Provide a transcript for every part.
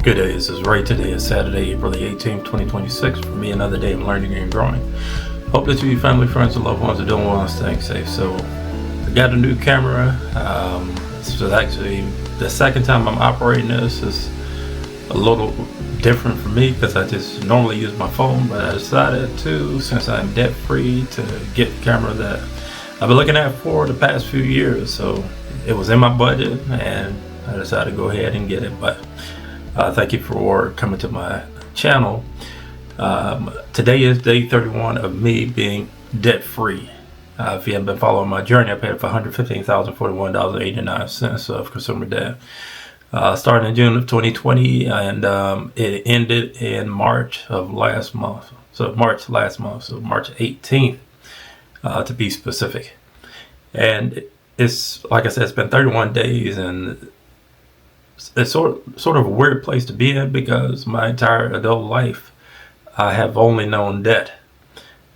Good day, this is Ray. Today is Saturday, April the 18th, 2026. For me, another day of learning and growing. Hope that you, family, friends, and loved ones are doing well and staying safe. So, I got a new camera. This is actually the second time I'm operating this. It's a little different for me because I just normally use my phone, but I decided to, since I'm debt free, to get the camera that I've been looking at for the past few years. So, it was in my budget and I decided to go ahead and get it. But thank you for coming to my channel. Today is day 31 of me being debt free. If you haven't been following my journey, I paid for $115,041.89 of consumer debt. Starting in June of 2020, and it ended in March of last month. So March 18th, to be specific. And it's, like I said, it's been 31 days, and it's sort of a weird place to be in because my entire adult life I have only known debt.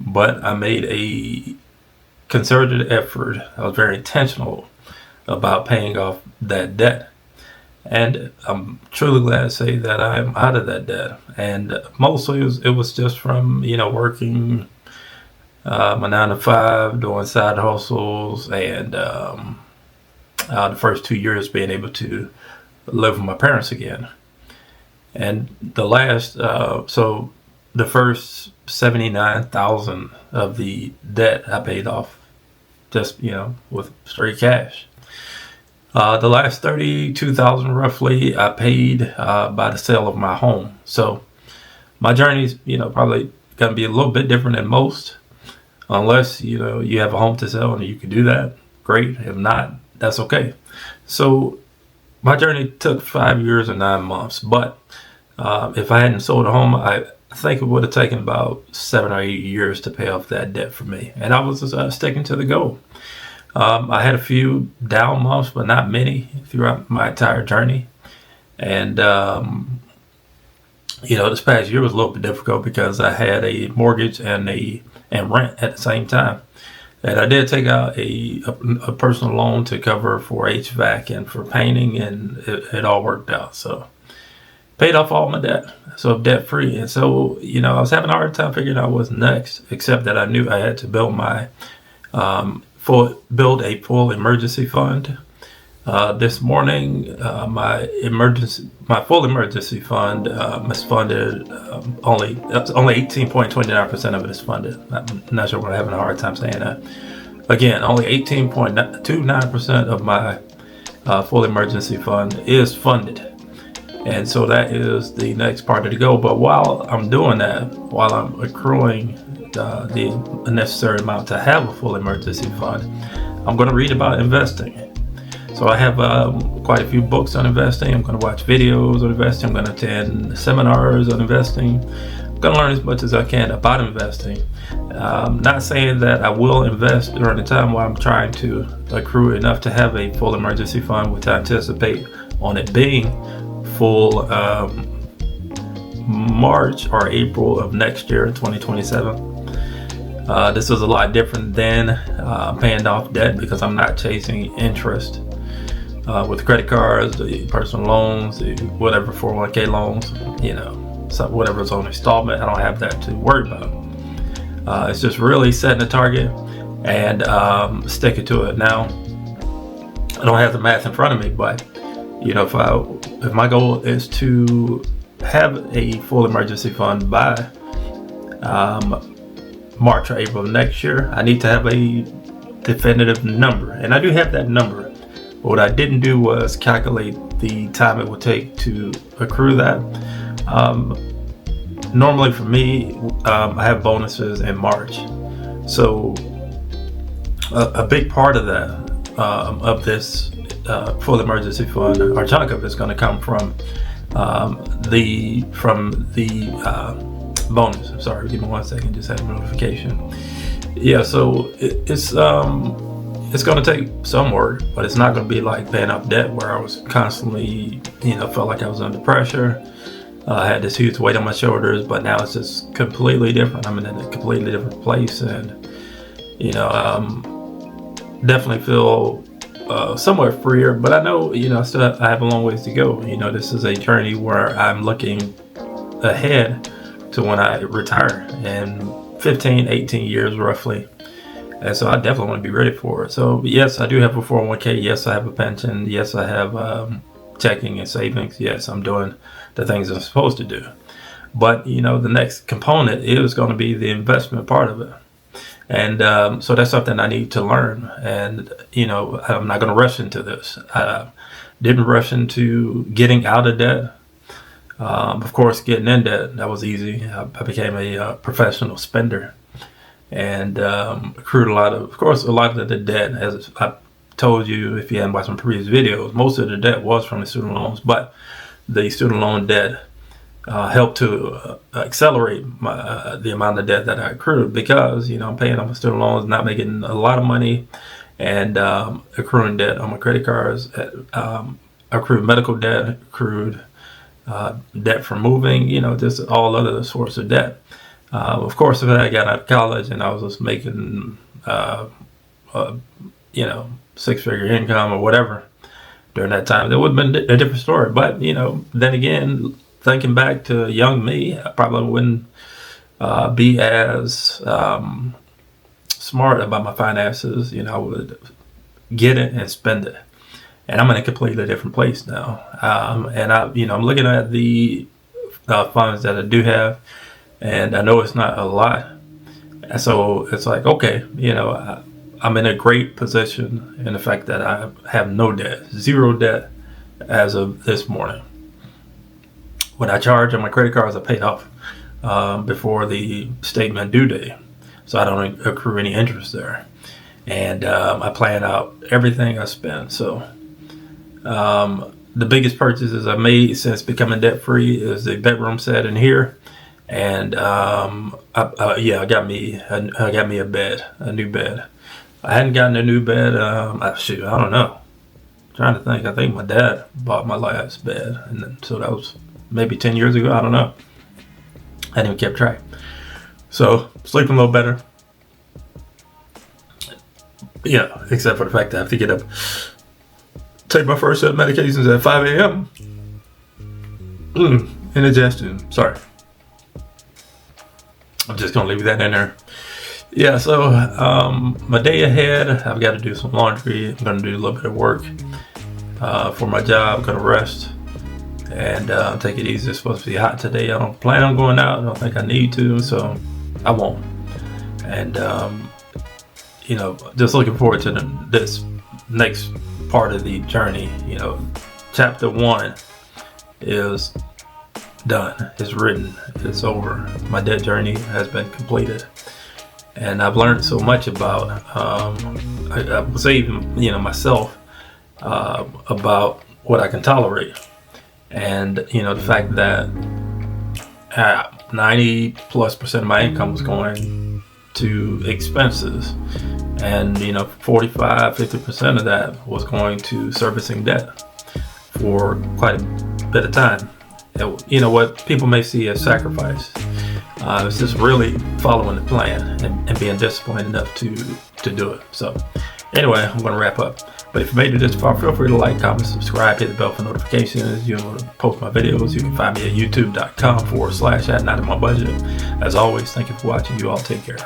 But I made a concerted effort. I was very intentional about paying off that debt. And I'm truly glad to say that I'm out of that debt. And mostly it was just from, working my 9 to 5, doing side hustles, and the first 2 years being able to live with my parents again. And the last, so the first 79,000 of the debt I paid off just, with straight cash. The last 32,000 roughly I paid by the sale of my home. So my journey's, probably going to be a little bit different than most, unless, you have a home to sell and you can do that. Great. If not, that's okay. So my journey took 5 years and 9 months, but if I hadn't sold a home, I think it would have taken about 7 or 8 years to pay off that debt for me. And I was sticking to the goal. I had a few down months, but not many throughout my entire journey. And, this past year was a little bit difficult because I had a mortgage and rent at the same time. And I did take out a personal loan to cover for HVAC and for painting, and it all worked out. So paid off all my debt, so debt free. And so, I was having a hard time figuring out what's next, except that I knew I had to build my build a full emergency fund. This morning, my full emergency fund is funded. Only 18.29% of it is funded. I'm not sure why I'm having a hard time saying that. Again, only 18.29% of my full emergency fund is funded, and so that is the next part of the goal. But while I'm doing that, while I'm accruing the necessary amount to have a full emergency fund, I'm going to read about investing. So I have quite a few books on investing. I'm going to watch videos on investing. I'm going to attend seminars on investing. I'm going to learn as much as I can about investing. Not saying that I will invest during the time while I'm trying to accrue enough to have a full emergency fund, which I anticipate on it being full March or April of next year, 2027. This is a lot different than paying off debt because I'm not chasing interest. With credit cards, the personal loans, the whatever 401k loans, whatever's on installment, I don't have that to worry about. It's just really setting a target and sticking to it. Now, I don't have the math in front of me, but if my goal is to have a full emergency fund by March or April of next year, I need to have a definitive number, and I do have that number. What I didn't do was calculate the time it would take to accrue that. Normally for me, I have bonuses in March. So a big part of that, of this full emergency fund, or chunk of it, is going to come from the bonus. I'm sorry, give me 1 second, just had a notification. Yeah, so it's going to take some work, but it's not going to be like paying off debt where I was constantly, felt like I was under pressure. I had this huge weight on my shoulders, but now it's just completely different. I'm in a completely different place, and definitely feel somewhat freer, but I know, I have a long ways to go. This is a journey where I'm looking ahead to when I retire in 15, 18 years roughly. And so I definitely want to be ready for it. So yes, I do have a 401k. Yes, I have a pension. Yes, I have checking and savings. Yes, I'm doing the things I'm supposed to do. But, the next component is going to be the investment part of it. And so that's something I need to learn. And, I'm not going to rush into this. I didn't rush into getting out of debt. Of course, getting in debt, that was easy. I became a professional spender and accrued a lot of the debt. As I told you, if you hadn't watched my previous videos, most of the debt was from the student loans, but the student loan debt helped to accelerate the amount of debt that I accrued because, I'm paying off my student loans, not making a lot of money, and accruing debt on my credit cards, accrued medical debt, accrued debt for moving, just all other sorts of debt. Of course, if I got out of college and I was just making, six-figure income or whatever during that time, that would have been a different story. But, then again, thinking back to young me, I probably wouldn't be as smart about my finances. I would get it and spend it. And I'm in a completely different place now. And I'm looking at the funds that I do have, and I know it's not a lot. And so it's like, okay, I'm in a great position in the fact that I have no debt, zero debt as of this morning. What I charge on my credit cards, I paid off before the statement due date, so I don't accrue any interest there. And I plan out everything I spend. So the biggest purchases I made since becoming debt free is the bedroom set in here, and I got me a bed, a new bed. I hadn't gotten a new bed. I don't know. I'm trying to think. I think my dad bought my last bed, and then, so that was maybe 10 years ago. I don't know. I didn't even keep track. So sleeping a little better. Except for the fact that I have to get up, take my first set of medications at 5 a.m. Indigestion. Sorry. I'm just going to leave that in there. Yeah, so my day ahead, I've got to do some laundry. I'm going to do a little bit of work for my job. I'm going to rest and take it easy. It's supposed to be hot today. I don't plan on going out. I don't think I need to, so I won't. And, just looking forward to this next part of the journey. Chapter 1 is done. It's written. It's over. My debt journey has been completed. And I've learned so much about, I would say even, myself, about what I can tolerate. And, the fact that 90+% of my income was going to expenses. And, 45-50% of that was going to servicing debt for quite a bit of time. And, what people may see as sacrifice. It's just really following the plan and being disciplined enough to do it. So anyway, I'm going to wrap up. But if you made it this far, feel free to like, comment, subscribe, hit the bell for notifications. You want to post my videos, you can find me at youtube.com/@NotInMyBudget. As always, thank you for watching. You all take care.